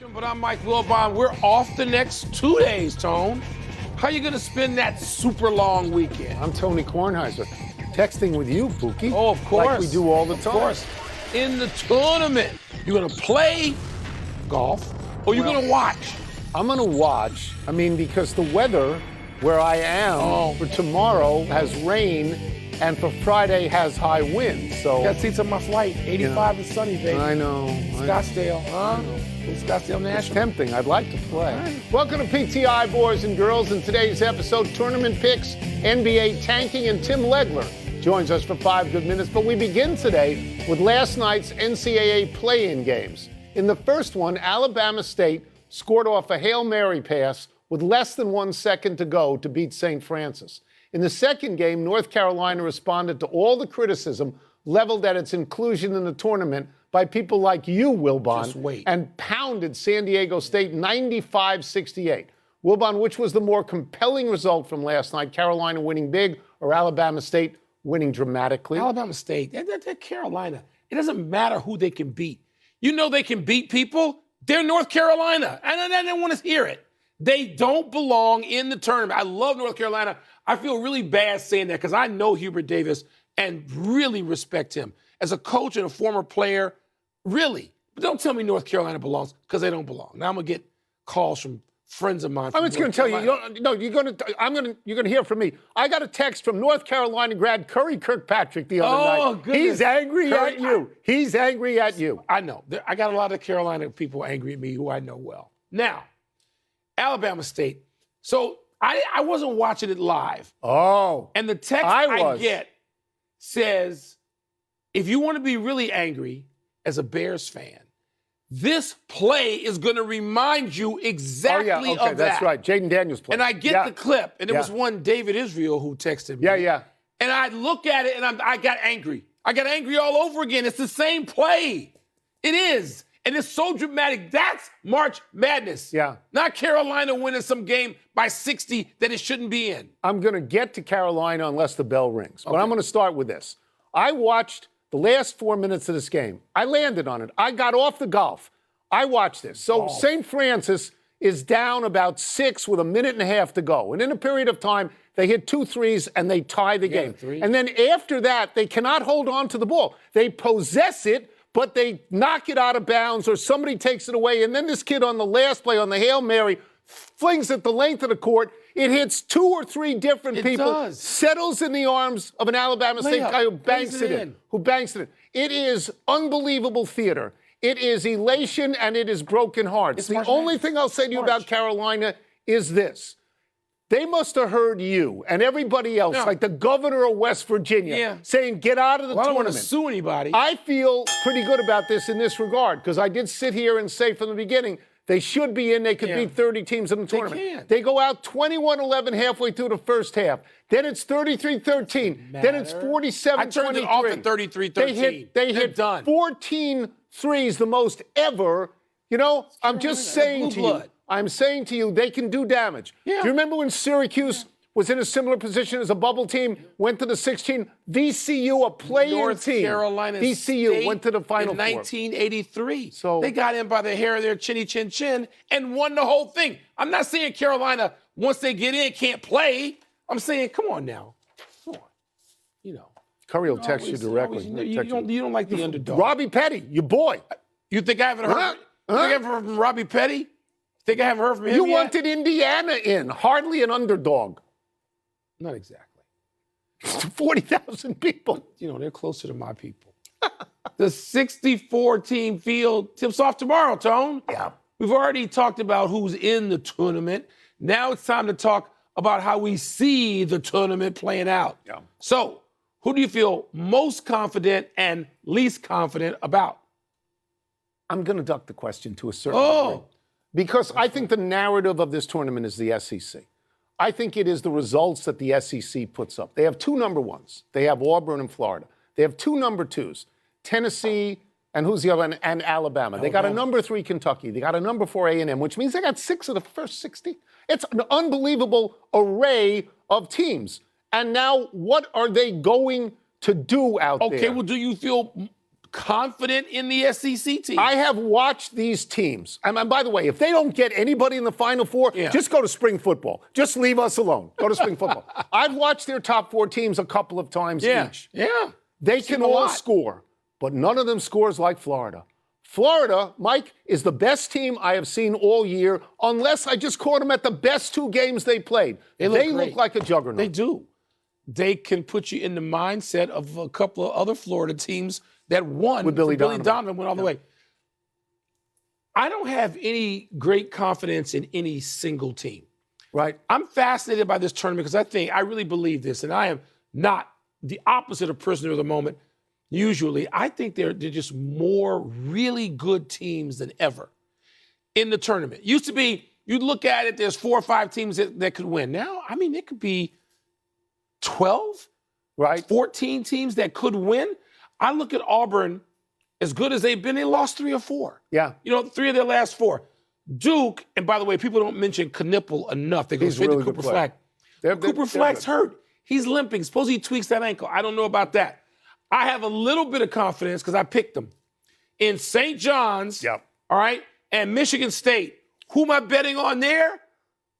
But I'm Mike Wilbon. We're off the next 2 days, Tone. How you going to spend that super long weekend? I'm Tony Kornheiser, texting with you, Pookie. Oh, of course. Like we do all the time. Of course. In the tournament, you're going to play golf or you're going to watch? I'm going to watch. I mean, because the weather where I am for tomorrow has rain and for Friday has high winds. So Got seats on my flight. 85 and sunny, baby. I know. Scottsdale, huh? Scottsdale It's National. tempting. I'd like to play. Right. Welcome to PTI, boys and girls. In today's episode, tournament picks, NBA tanking, and Tim Legler joins us for 5 good minutes. But we begin today with last night's NCAA play-in games. In the first one, Alabama State scored off a Hail Mary pass with less than 1 second to go to beat St. Francis. In the second game, North Carolina responded to all the criticism leveled at its inclusion in the tournament by people like you, Wilbon, and pounded San Diego State 95-68. Wilbon, which was the more compelling result from last night, Carolina winning big or Alabama State winning dramatically? Alabama State, they're Carolina. It doesn't matter who they can beat. You know they can beat people. They're North Carolina, and I don't want to hear it. They don't belong in the tournament. I love North Carolina. I feel really bad saying that because I know Hubert Davis and really respect him. As a coach and a former player, really. But don't tell me North Carolina belongs because they don't belong. Now I'm going to get calls from friends of mine. I'm just going to tell you, you're going to hear from me. I got a text from North Carolina grad Curry Kirkpatrick the other night. Goodness. He's angry at you. He's angry at you. I know. I got a lot of Carolina people angry at me who I know well. Now, Alabama State. So I wasn't watching it live. Oh. And the text I get says, if you want to be really angry as a Bears fan, this play is going to remind you exactly of that. That's right. Jaden Daniels play. And I get the clip, and it was one David Israel who texted me. Yeah. And I look at it, and I got angry. I got angry all over again. It's the same play. It is. And it's so dramatic. That's March Madness. Yeah. Not Carolina winning some game by 60 that it shouldn't be in. I'm going to get to Carolina unless the bell rings. But I'm going to start with this. I watched the last 4 minutes of this game. I landed on it. I got off the golf. I watched this. So St. Francis is down about 6 with a minute and a half to go. And in a period of time, they hit 2 threes and they tie the game. And then after that, they cannot hold on to the ball. They possess it, but they knock it out of bounds or somebody takes it away. And then this kid on the last play on the Hail Mary flings it the length of the court. It hits 2 or 3 different people, settles in the arms of an Alabama State guy who banks it in. It is unbelievable theater. It is elation and it is broken hearts. The only thing I'll say to you about Carolina is this. They must have heard you and everybody else, like the governor of West Virginia, saying, get out of the tournament. I don't want to sue anybody. I feel pretty good about this in this regard because I did sit here and say from the beginning, they should be in. They could beat 30 teams in the tournament. They go out 21-11 halfway through the first half. Then it's 33-13. Then it's 47-23. I turned it off at 33-13. They hit 14 threes, the most ever. You know, I'm just saying to you. I'm saying to you, they can do damage. Do you remember when Syracuse was in a similar position as a bubble team, went to the 16? VCU, a play-in North team. Carolina VCU State went to the Final in Four. 1983. So they got in by the hair of their chinny chin chin and won the whole thing. I'm not saying Carolina, once they get in, can't play. I'm saying, come on now. Come on. You know. Curry will text you directly. You don't like the underdog. Robbie Petty, your boy. You think I haven't heard? You think I haven't heard from Robbie Petty? Think I haven't heard from him You yet? wanted Indiana in, hardly an underdog. Not exactly. 40,000 people. You know, they're closer to my people. The 64-team field tips off tomorrow, Tone. Yeah. We've already talked about who's in the tournament. Now it's time to talk about how we see the tournament playing out. Yeah. So, who do you feel most confident and least confident about? I'm going to duck the question to a certain degree. Because I think the narrative of this tournament is the SEC. I think it is the results that the SEC puts up. They have 2 number 1s. They have Auburn and Florida. They have 2 number 2s, Tennessee and who's the other one? And Alabama. They got a number 3 Kentucky. They got a number 4 A&M, which means they got 6 of the first 60. It's an unbelievable array of teams. And now what are they going to do out there? Okay, well, do you feel confident in the SEC team. I have watched these teams. And by the way, if they don't get anybody in the Final Four, just go to spring football. Just leave us alone. Go to spring football. I've watched their top 4 teams a couple of times each. Yeah. They can all score, but none of them scores like Florida. Florida, Mike, is the best team I have seen all year, unless I just caught them at the best 2 games they played. They look like a juggernaut. They do. They can put you in the mindset of a couple of other Florida teams that won. With Billy Donovan. Billy Donovan went all the way. I don't have any great confidence in any single team. Right. I'm fascinated by this tournament because I really believe this, and I am not the opposite of prisoner of the moment. Usually, I think they're just more really good teams than ever in the tournament. Used to be, you'd look at it, there's 4 or 5 teams that could win. Now, I mean, it could be 12, right? 14 teams that could win. I look at Auburn, as good as they've been, they lost 3 or 4. Yeah. 3 of their last 4. Duke, and by the way, people don't mention Knipple enough. They go straight to Cooper Flag. Cooper Flag's hurt. He's limping. Suppose he tweaks that ankle. I don't know about that. I have a little bit of confidence because I picked them in St. John's, all right, and Michigan State. Who am I betting on there?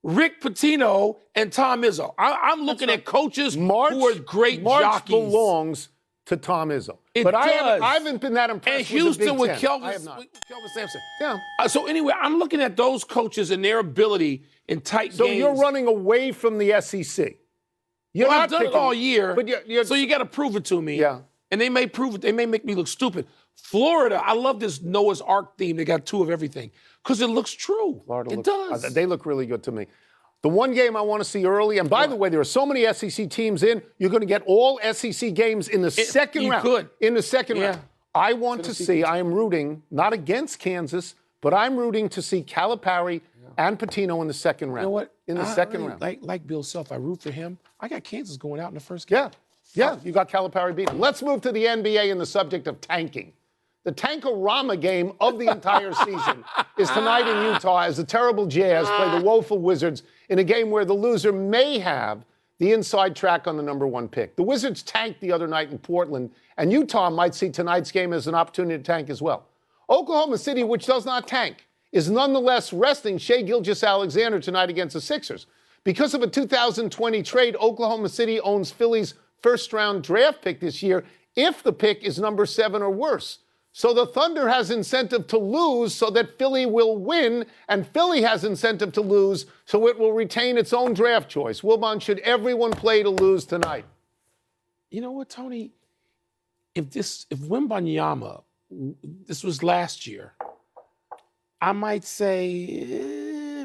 Rick Pitino and Tom Izzo. I'm looking at coaches who are great March jockeys. belongs to Tom Izzo. But I haven't been that impressed and Houston with the Big with Ten. Kelvin Sampson. Yeah. So anyway, I'm looking at those coaches and their ability in tight games. So you're running away from the SEC. I've done it all year, but so you got to prove it to me. Yeah. And they may prove it. They may make me look stupid. Florida, I love this Noah's Ark theme. They got 2 of everything because it looks true. It does. They look really good to me. The one game I want to see early, and by the way, there are so many SEC teams in, you're going to get all SEC games in the second round. You could. In the second round. I want to see, I am rooting, not against Kansas, but I'm rooting to see Calipari and Pitino in the second round. You know what? In the second round. Like Bill Self, I root for him. I got Kansas going out in the first game. Yeah, you got Calipari beaten. Let's move to the NBA and the subject of tanking. The Tankorama game of the entire season is tonight in Utah as the terrible Jazz play the woeful Wizards in a game where the loser may have the inside track on the number 1 pick. The Wizards tanked the other night in Portland, and Utah might see tonight's game as an opportunity to tank as well. Oklahoma City, which does not tank, is nonetheless resting Shai Gilgeous-Alexander tonight against the Sixers. Because of a 2020 trade, Oklahoma City owns Philly's first-round draft pick this year if the pick is number 7 or worse. So the Thunder has incentive to lose so that Philly will win, and Philly has incentive to lose so it will retain its own draft choice. Wilbon, should everyone play to lose tonight? You know what, Tony? If Wembanyama, this was last year, I might say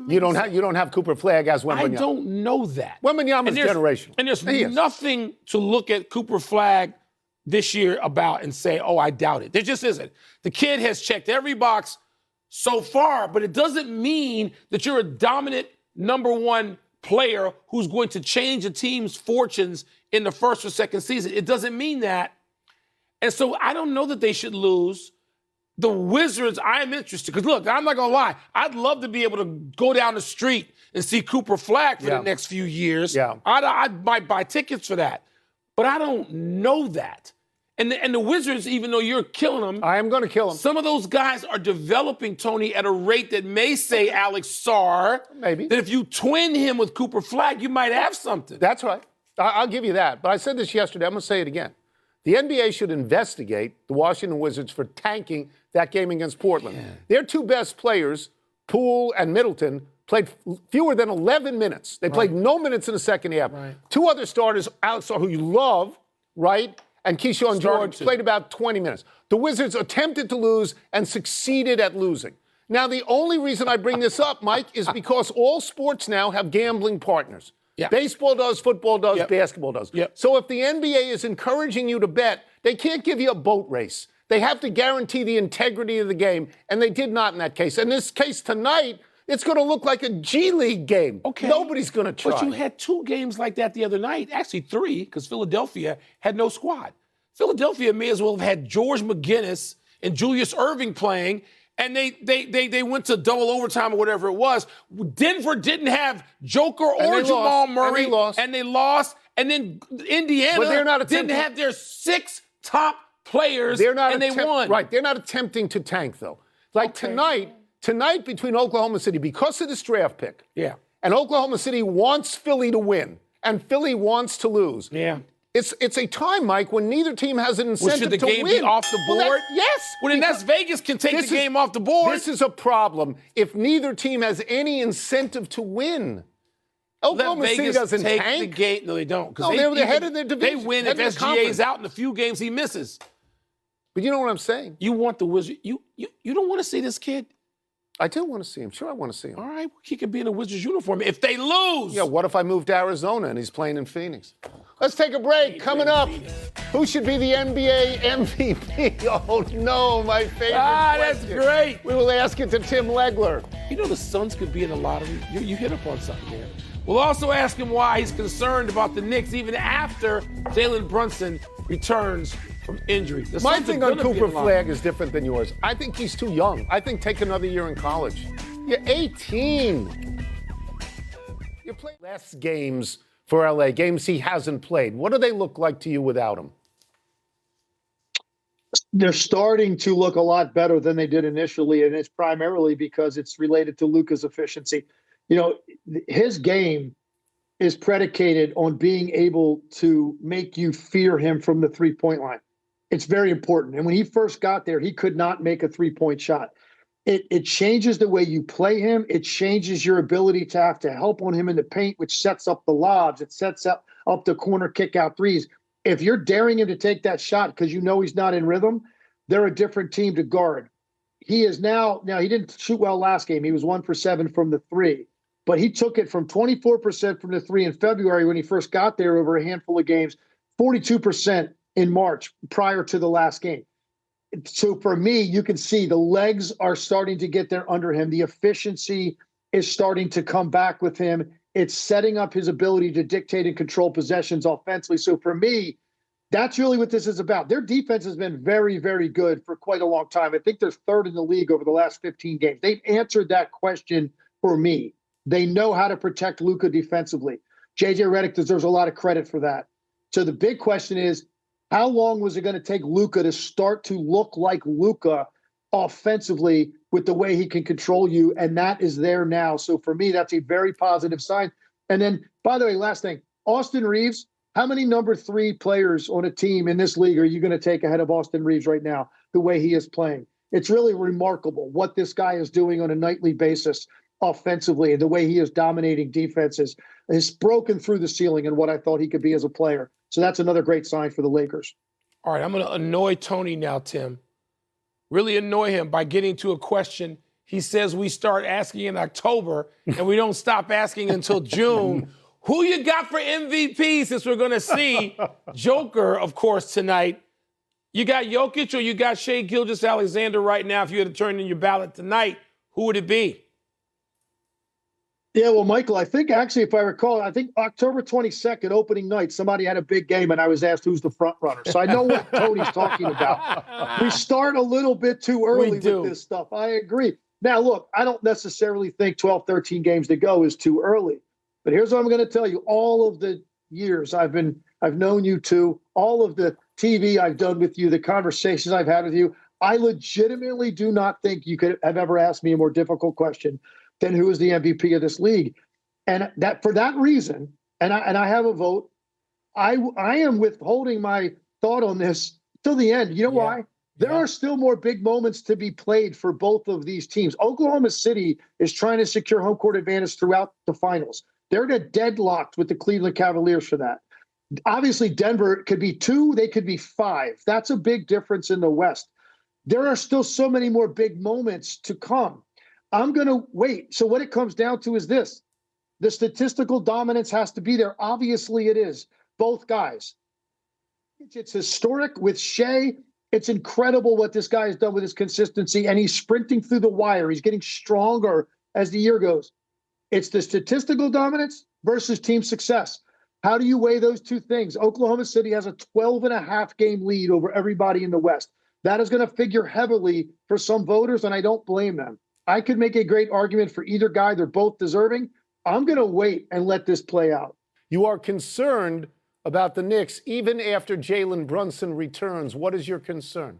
you don't have Cooper Flag as Wembanyama. I don't know that. Wembanyama's generational. And there's nothing to look at Cooper Flag this year about and say, oh, I doubt it. There just isn't. The kid has checked every box so far, but it doesn't mean that you're a dominant number 1 player who's going to change a team's fortunes in the first or second season. It doesn't mean that. And so I don't know that they should lose. The Wizards, I am interested. Because, look, I'm not going to lie. I'd love to be able to go down the street and see Cooper Flag for the next few years. Yeah. I might buy tickets for that. But I don't know that. And the Wizards, even though you're killing them, I am going to kill them. Some of those guys are developing, Tony, at a rate that may say Alex Sarr. Maybe. That if you twin him with Cooper Flag, you might have something. That's right. I'll give you that. But I said this yesterday. I'm going to say it again. The NBA should investigate the Washington Wizards for tanking that game against Portland. Yeah. Their 2 best players, Poole and Middleton, played fewer than 11 minutes. They played no minutes in the second half. Right. 2 other starters, Alex Sarr, who you love, right? And Keyshawn George played about 20 minutes. The Wizards attempted to lose and succeeded at losing. Now, the only reason I bring this up, Mike, is because all sports now have gambling partners. Yeah. Baseball does, football does, basketball does. Yep. So if the NBA is encouraging you to bet, they can't give you a boat race. They have to guarantee the integrity of the game, and they did not in that case. In this case tonight, it's going to look like a G League game. Okay. Nobody's going to try. But you had 2 games like that the other night. Actually 3, because Philadelphia had no squad. Philadelphia may as well have had George McGinnis and Julius Erving playing, and they went to double overtime or whatever it was. Denver didn't have Joker or Jamal Murray. And they lost. And they lost. And then Indiana but they're not didn't have their 6 top players, and they won. Right, they're not attempting to tank, though. Like tonight between Oklahoma City, because of this draft pick, and Oklahoma City wants Philly to win, and Philly wants to lose. Yeah. It's a time, Mike, when neither team has an incentive to win. Should the game be off the board? Yes. Well, then that's Vegas can take the game off the board. This is a problem if neither team has any incentive to win. Oklahoma City doesn't take tank. The game. No, they don't. No, they're the head of their division. They win if SGA's out in the few games he misses. But you know what I'm saying? You want the Wizards. You don't want to see this kid? I do want to see him. Sure, I want to see him. All right, well, he could be in a Wizards uniform if they lose. Yeah, what if I move to Arizona and he's playing in Phoenix? Let's take a break. Coming up, who should be the NBA MVP? Oh, no, my favorite that's question. great. We will ask it to Tim Legler. You know the Suns could be in the lottery. You hit up on something there. We'll also ask him why he's concerned about the Knicks even after Jalen Brunson returns from injury. My thing on Cooper Flagg is different than yours. I think he's too young. I think take another year in college. You're 18. You play less games for LA, games he hasn't played. What do they look like to you without him? They're starting to look a lot better than they did initially, and it's primarily because it's related to Luka's efficiency. You know, his game is predicated on being able to make you fear him from the three-point line. It's very important. And when he first got there, he could not make a three-point shot. It changes the way you play him. It changes your ability to have to help on him in the paint, which sets up the lobs. It sets up the corner kick-out threes. If you're daring him to take that shot because you know he's not in rhythm, they're a different team to guard. He is now he didn't shoot well last game. He was 1 for 7 from the three. But he took it from 24% from the three in February when he first got there over a handful of games, 42% in March prior to the last game. So for me, you can see the legs are starting to get there under him. The efficiency is starting to come back with him. It's setting up his ability to dictate and control possessions offensively. So for me, that's really what this is about. Their defense has been very, very good for quite a long time. I think they're third in the league over the last 15 games. They've answered that question for me. They know how to protect Luka defensively. JJ Redick deserves a lot of credit for that. So the big question is, how long was it going to take Luka to start to look like Luka offensively with the way he can control you? And that is there now. So for me, that's a very positive sign. And then, by the way, last thing, Austin Reeves, how many number 3 players on a team in this league are you going to take ahead of Austin Reeves right now, the way he is playing? It's really remarkable what this guy is doing on a nightly basis offensively, and the way he is dominating defenses has broken through the ceiling and what I thought he could be as a player. So that's another great sign for the Lakers. All right, I'm going to annoy Tony now, Tim. Really annoy him by getting to a question he says we start asking in October and we don't stop asking until June. Who you got for MVP, since we're going to see Joker, of course, tonight? You got Jokic or you got Shai Gilgeous-Alexander right now? If you had to turn in your ballot tonight, who would it be? Yeah, well, Michael, I think actually, if I recall, I think October 22nd, opening night, somebody had a big game and I was asked who's the front runner. So I know what Tony's talking about. We start a little bit too early with this stuff. I agree. Now, look, I don't necessarily think 12, 13 games to go is too early. But here's what I'm going to tell you. All of the years I've known you two, all of the TV I've done with you, the conversations I've had with you, I legitimately do not think you could have ever asked me a more difficult question than who is the MVP of this league. And that for that reason, and I have a vote, I am withholding my thought on this till the end. You know why? There are still more big moments to be played for both of these teams. Oklahoma City is trying to secure home court advantage throughout the finals. They're deadlocked with the Cleveland Cavaliers for that. Obviously, Denver could be 2, they could be 5. That's a big difference in the West. There are still so many more big moments to come. I'm going to wait. So what it comes down to is this. The statistical dominance has to be there. Obviously, it is. Both guys. It's historic with Shai. It's incredible what this guy has done with his consistency, and he's sprinting through the wire. He's getting stronger as the year goes. It's the statistical dominance versus team success. How do you weigh those two things? Oklahoma City has a 12.5 game lead over everybody in the West. That is going to figure heavily for some voters, and I don't blame them. I could make a great argument for either guy. They're both deserving. I'm going to wait and let this play out. You are concerned about the Knicks even after Jalen Brunson returns. What is your concern?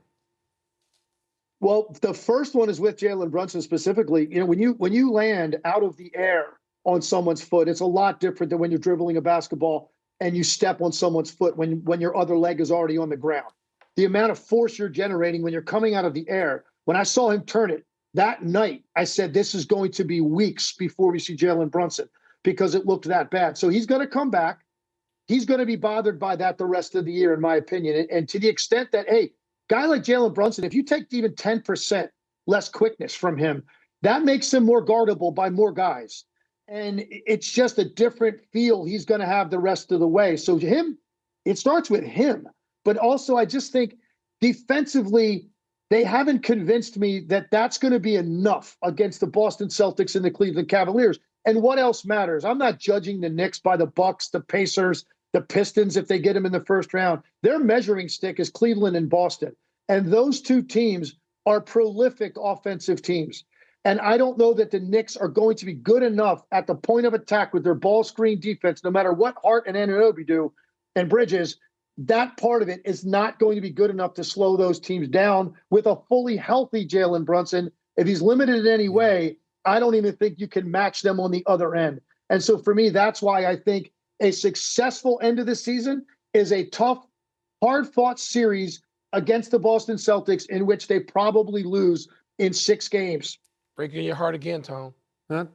Well, the first one is with Jalen Brunson specifically. You know, when you land out of the air on someone's foot, it's a lot different than when you're dribbling a basketball and you step on someone's foot when your other leg is already on the ground. The amount of force you're generating when you're coming out of the air. When I saw him turn it that night, I said, this is going to be weeks before we see Jalen Brunson because it looked that bad. So he's going to come back. He's going to be bothered by that the rest of the year, in my opinion. And to the extent that, hey, guy like Jalen Brunson, if you take even 10% less quickness from him, that makes him more guardable by more guys. And it's just a different feel he's going to have the rest of the way. So him, it starts with him. But also, I just think defensively, they haven't convinced me that that's going to be enough against the Boston Celtics and the Cleveland Cavaliers. And what else matters? I'm not judging the Knicks by the Bucks, the Pacers, the Pistons, if they get them in the first round. Their measuring stick is Cleveland and Boston. And those two teams are prolific offensive teams. And I don't know that the Knicks are going to be good enough at the point of attack with their ball screen defense, no matter what Hart and Anunoby do and Bridges. That part of it is not going to be good enough to slow those teams down with a fully healthy Jalen Brunson. If he's limited in any way, I don't even think you can match them on the other end. And so for me, that's why I think a successful end of the season is a tough, hard-fought series against the Boston Celtics in which they probably lose in 6 games. Breaking your heart again, Tom.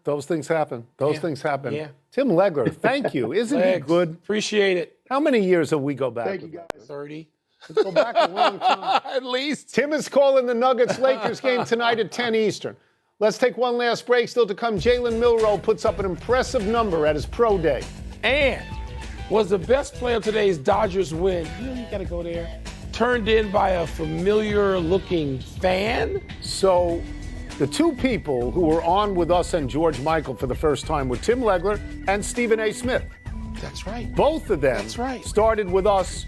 Those things happen. Those things happen. Yeah. Tim Legler, thank you. Isn't he good? Appreciate it. How many years have we go back? Thank you, guys. 30. Let's go back a long time. At least. Tim is calling the Nuggets-Lakers game tonight at 10 Eastern. Let's take one last break. Still to come, Jalen Milroe puts up an impressive number at his pro day. And was the best play of today's Dodgers win, you got to go there, turned in by a familiar-looking fan? So the two people who were on with us and George Michael for the first time were Tim Legler and Stephen A. Smith. That's right. Both of them started with us.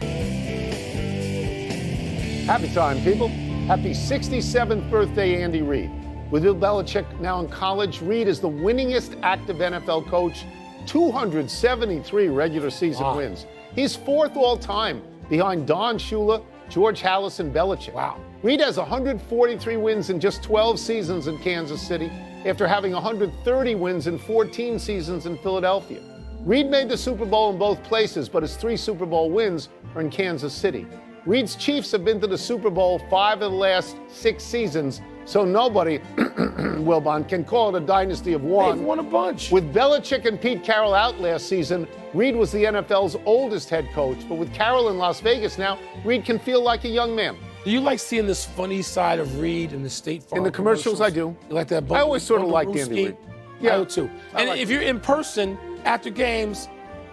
Happy time, people. Happy 67th birthday, Andy Reid. With Bill Belichick now in college, Reid is the winningest active NFL coach, 273 regular season wins. He's 4th all time behind Don Shula, George Halas, and Belichick. Wow. Reid has 143 wins in just 12 seasons in Kansas City after having 130 wins in 14 seasons in Philadelphia. Reid made the Super Bowl in both places, but his 3 Super Bowl wins are in Kansas City. Reid's Chiefs have been to the Super Bowl 5 of the last 6 seasons, so nobody, Wilbon, can call it a dynasty of one. They've won a bunch. With Belichick and Pete Carroll out last season, Reid was the NFL's oldest head coach. But with Carroll in Las Vegas now, Reid can feel like a young man. Do you like seeing this funny side of Reid in the State Farm In the commercials, I do. You like that? I always sort of liked Andy Reid. Yeah, I do too. And if you're in person after games,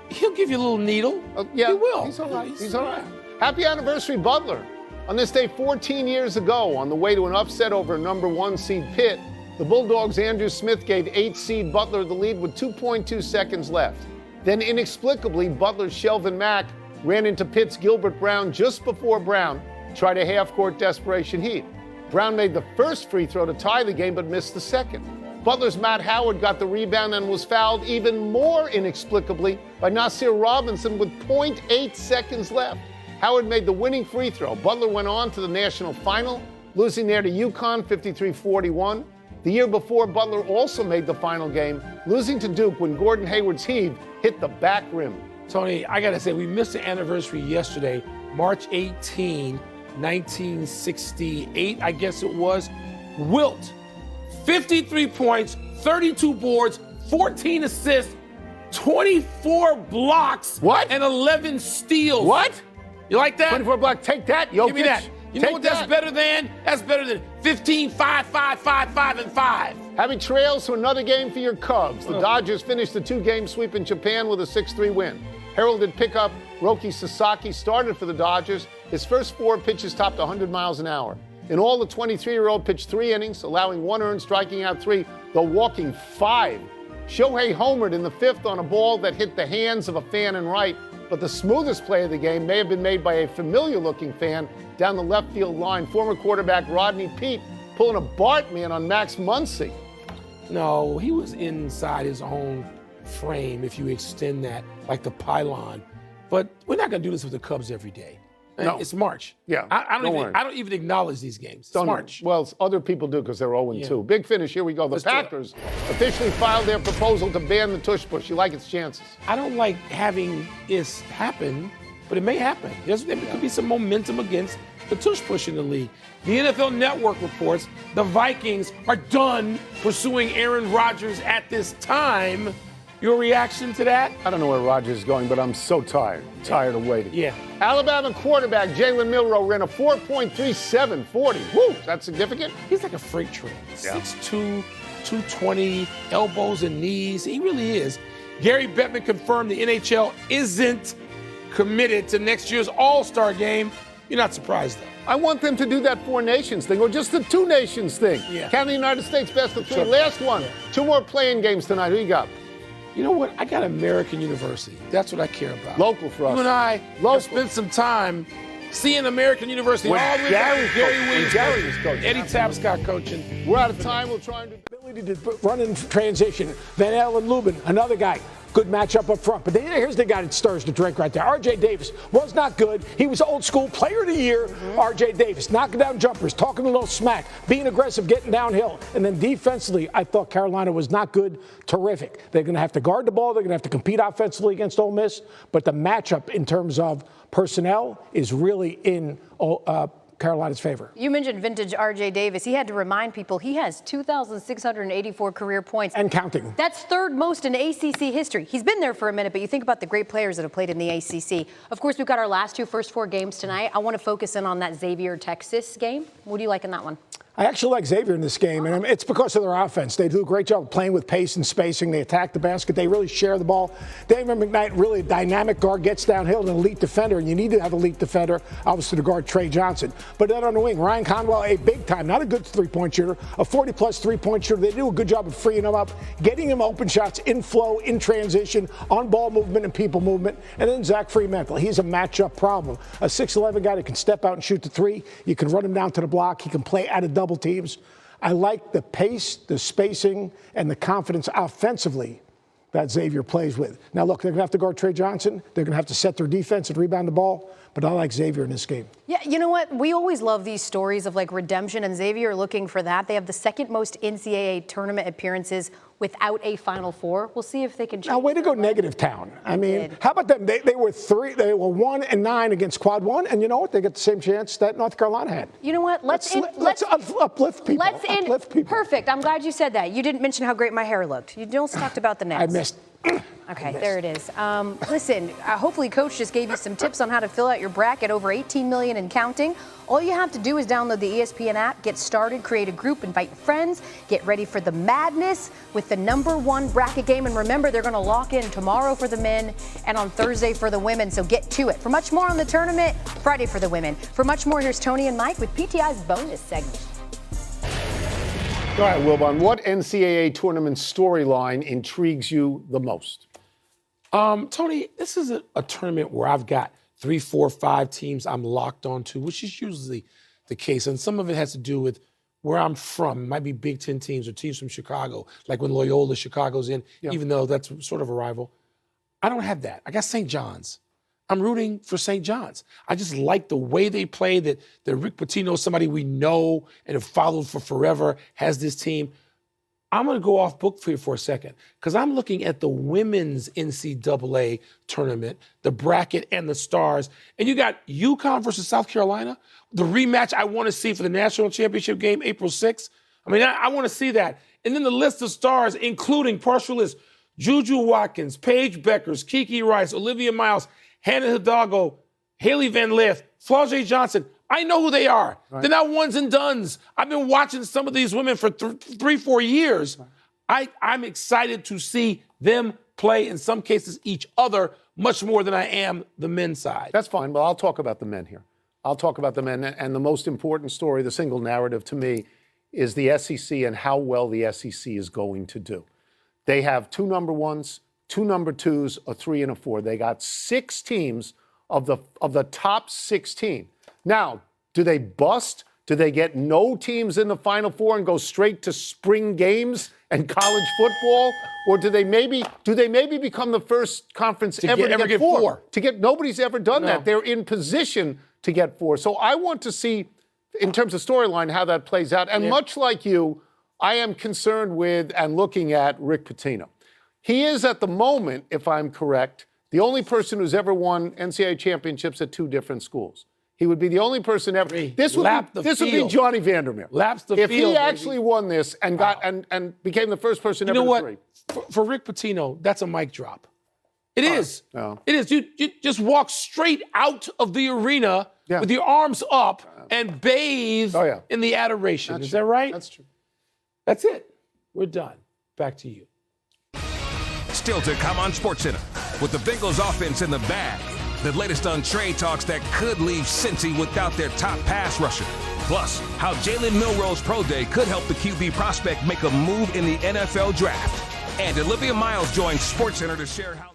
he'll give you a little needle. Yeah, he will. He's all right. He's all right. Happy anniversary, Butler. On this day 14 years ago, on the way to an upset over number 1 seed Pitt, the Bulldogs' Andrew Smith gave 8 seed Butler the lead with 2.2 seconds left. Then inexplicably, Butler's Shelvin Mack ran into Pitt's Gilbert Brown just before Brown tried a half-court desperation heat. Brown made the first free throw to tie the game but missed the second. Butler's Matt Howard got the rebound and was fouled even more inexplicably by Nasir Robinson with 0.8 seconds left. Howard made the winning free throw. Butler went on to the national final, losing there to UConn 53-41. The year before, Butler also made the final game, losing to Duke when Gordon Hayward's heave hit the back rim. Tony, I got to say, we missed the anniversary yesterday, March 18, 1968, I guess it was. Wilt, 53 points, 32 boards, 14 assists, 24 blocks, and 11 steals. What? You like that? 24 blocks. Take that, Jokic. Give me that. You know what that's better than? That's better than 15, 5, 5, 5, 5, and 5. Happy trails to another game for your Cubs. The Dodgers finished the 2-game sweep in Japan with a 6-3 win. Heralded pickup Roki Sasaki started for the Dodgers. His first 4 pitches topped 100 miles an hour. In all, the 23-year-old pitched 3 innings, allowing 1 earned, striking out 3, though walking 5. Shohei homered in the 5th on a ball that hit the hands of a fan in right, but the smoothest play of the game may have been made by a familiar-looking fan down the left field line, former quarterback Rodney Peete pulling a Bartman on Max Muncy. No, he was inside his own frame, if you extend that, like the pylon. But we're not going to do this with the Cubs every day. No. It's March. Yeah, I don't worry. don't even acknowledge these games. It's March. Well, other people do because they're 0-2. Yeah. Big finish. Here we go. The Let's do it. Packers officially filed their proposal to ban the tush push. You like its chances? I don't like having this happen, but it may happen. There could be some momentum against the tush push in the league. The NFL Network reports the Vikings are done pursuing Aaron Rodgers at this time. Your reaction to that? I don't know where Rodgers is going, but I'm so tired. Tired of waiting. Yeah. Alabama quarterback Jalen Milroe ran a 4.37 40. Woo, is that significant? He's like a freight train. Yeah. 6'2", 220, elbows and knees. He really is. Gary Bettman confirmed the NHL isn't committed to next year's All-Star game. You're not surprised, though. I want them to do that four nations thing or just the two nations thing. Yeah. Count the United States best of three. Sure. Last one. Two more playing games tonight. Who you got? You know what? I got American University. That's what I care about. Local for us. You and I Local. have spent some time seeing American University. When all the way Gary back to Gary coached. Williams, When Gary was coaching. Eddie Tapscott coaching. We're out of time. We'll try and do. Ability to run in transition. Van Allen Lubin, another guy. Good matchup up front. But then here's the guy that stirs the drink right there. R.J. Davis was not good. He was old school player of the year. R.J. Davis knocking down jumpers, talking a little smack, being aggressive, getting downhill. And then defensively, I thought Carolina was not good. Terrific. They're going to have to guard the ball. They're going to have to compete offensively against Ole Miss. But the matchup in terms of personnel is really in Carolina's favor. You mentioned vintage R.J. Davis. He had to remind people he has 2,684 career points. And counting. That's third most in ACC history. He's been there for a minute, but you think about the great players that have played in the ACC. Of course, we've got our first four games tonight. I want to focus in on that Xavier-Texas game. What do you like in that one? I actually like Xavier in this game, and it's because of their offense. They do a great job of playing with pace and spacing. They attack the basket. They really share the ball. David McKnight, really a dynamic guard, gets downhill, an elite defender, and you need to have an elite defender, obviously, to guard Trey Johnson. But then on the wing, Ryan Conwell, a big time, not a good three-point shooter, a 40-plus three-point shooter. They do a good job of freeing him up, getting him open shots in flow, in transition, on ball movement and people movement. And then Zach Freemantle, he's a matchup problem. A 6'11 guy that can step out and shoot the three. You can run him down to the block. He can play out of double teams. I like the pace, the spacing, and the confidence offensively that Xavier plays with. Now, look, they're going to have to guard Trey Johnson. They're going to have to set their defense and rebound the ball. But I like Xavier in this game. Yeah, you know what? We always love these stories of like redemption, and Xavier looking for that. They have the second most NCAA tournament appearances without a Final Four. We'll see if they can change. Now, way to go, that. negative town. I mean, did. how about them? They were 1-9 against Quad 1, and you know what? They get the same chance that North Carolina had. You know what? Let's uplift people. Uplift people. Perfect. I'm glad you said that. You didn't mention how great my hair looked. You just talked about the Nets. I missed. Okay, there it is. Listen, hopefully Coach just gave you some tips on how to fill out your bracket, over 18 million and counting. All you have to do is download the ESPN app, get started, create a group, invite your friends, get ready for the madness with the #1 bracket game. And remember, they're going to lock in tomorrow for the men and on Thursday for the women, so get to it. For much more on the tournament, Friday for the women. For much more, here's Tony and Mike with PTI's bonus segment. All right, Wilbon, what NCAA tournament storyline intrigues you the most? Tony, this is a tournament where I've got 3, 4, 5 teams I'm locked onto, which is usually the case. And some of it has to do with where I'm from. It might be Big Ten teams or teams from Chicago, like when Loyola Chicago's in, even though that's sort of a rival. I don't have that. I got St. John's. I'm rooting for St. John's. I just like the way they play, that Rick Pitino is somebody we know and have followed for forever, has this team. I'm going to go off book for you for a second, because I'm looking at the women's NCAA tournament, the bracket and the stars. And you got UConn versus South Carolina, the rematch I want to see for the national championship game, April 6th. I mean, I want to see that. And then the list of stars, including partial list, Juju Watkins, Paige Beckers, Kiki Rice, Olivia Miles, Hannah Hidalgo, Haley Van Lith, Flau'jae Johnson. I know who they are. Right. They're not ones and dones. I've been watching some of these women for 3, 4 years. Right. I'm excited to see them play, in some cases, each other much more than I am the men's side. That's fine, but I'll talk about the men here. I'll talk about the men, and the most important story, the single narrative to me, is the SEC and how well the SEC is going to do. They have 2 number 1s, 2 number 2s, a 3 and a 4. They got 6 teams of the top 16. Now, do they bust? Do they get no teams in the Final Four and go straight to spring games and college football, or do they maybe become the first conference ever to get four? Nobody's ever done that. They're in position to get four. So I want to see, in terms of storyline, how that plays out. And much like you, I am concerned with and looking at Rick Pitino. He is, at the moment, if I'm correct, the only person who's ever won NCAA championships at 2 different schools. He would be the only person ever. This would be Johnny Vandermeer. If he actually won this and got and became the first person ever to 3. For Rick Pitino, that's a mic drop. It is. It is. You just walk straight out of the arena with your arms up and bathe in the adoration. Is that right? That's true. That's it. We're done. Back to you. Still to come on SportsCenter. With the Bengals offense in the bag, the latest on trade talks that could leave Cincy without their top pass rusher. Plus, how Jalen Milroe's pro day could help the QB prospect make a move in the NFL draft. And Olivia Miles joins SportsCenter to share how